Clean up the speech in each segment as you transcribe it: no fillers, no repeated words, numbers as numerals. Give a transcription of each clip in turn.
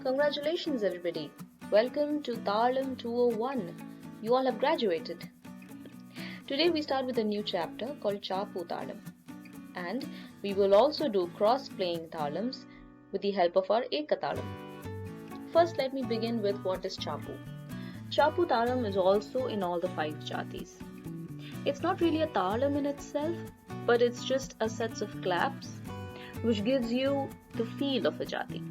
Congratulations everybody! Welcome to Talam 201. You all have graduated. Today we start with a new chapter called Capu Talam, and we will also do cross-playing talams with the help of our Ekatalam. First, let me begin with what is Capu. Capu Talam is also in all the 5 Jatis. It's not really a talam in itself, but it's just a set of claps which gives you the feel of a Jati.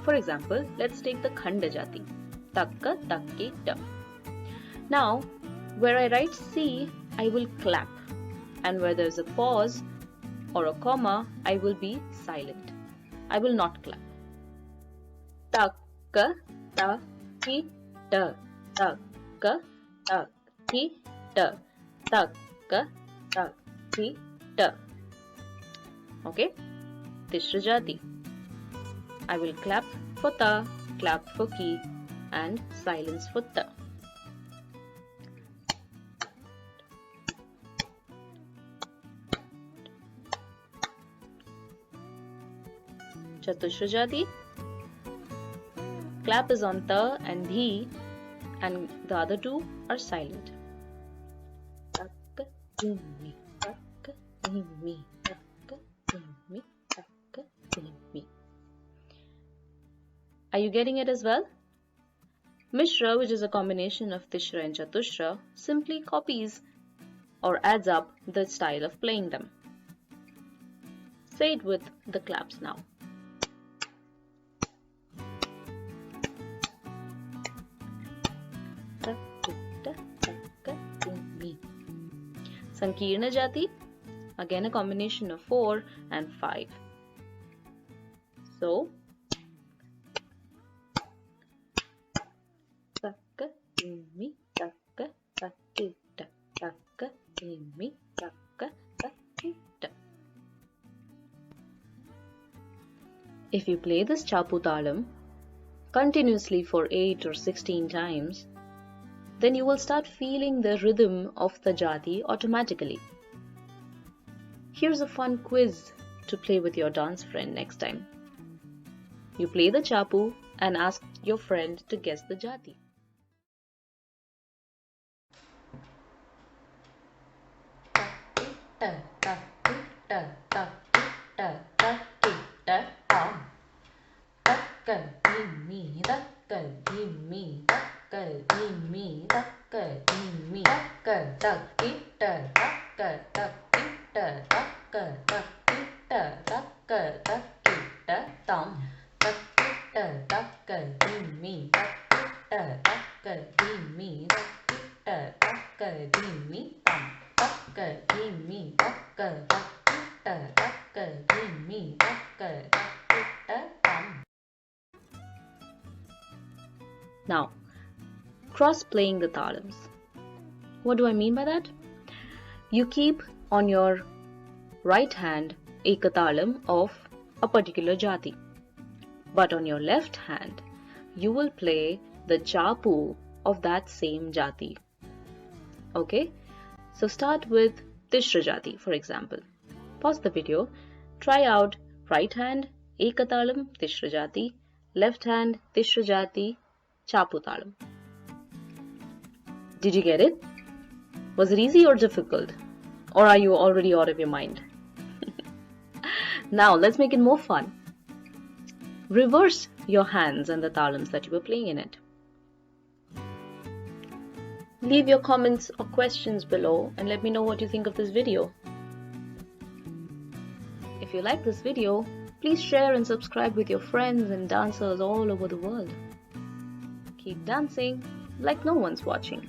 For example, let's take the Khanda Jati. Takka, takki, ta. Now, where I write C, I will clap, and where there is a pause or a comma, I will be silent. I will not clap. Takka, takki, ta. Takka, takki, ta. Takka, takki, ta. Okay? Tishra Jati. I will clap for ta, clap for ki, and silence for ta. Chatushra Jati. Clap is on ta and dhi, and the other two are silent. Takka, dhimmi, takka, dhimmi, takka, dhimmi, takka, dhimmi. Are you getting it as well? Mishra, which is a combination of Tishra and Chatushra, simply copies or adds up the style of playing them. Say it with the claps now. Sankirna Jati, again a combination of 4 and 5. So, takka, dhimmi, takka, takki, ta, takka, dhimmi, takka, takki, ta. If you play this Capu Talam continuously for 8 or 16 times, then you will start feeling the rhythm of the Jati automatically. Here's a fun quiz to play with your dance friend next time. You play the Capu and ask your friend to guess the Jati. Now, cross-playing the talams. What do I mean by that? You keep on your right hand ekatalam of a particular Jati, but on your left hand, you will play the Capu of that same Jati. Okay? So start with Tishra Jati, for example. Pause the video, try out right hand ekatalam Tishra Jati, left hand Tishra Jati Capu Talam. Did you get it? Was it easy or difficult? Or are you already out of your mind? Now let's make it more fun. Reverse your hands and the talams that you were playing in it. Leave your comments or questions below and let me know what you think of this video. If you like this video, please share and subscribe with your friends and dancers all over the world. Keep dancing like no one's watching.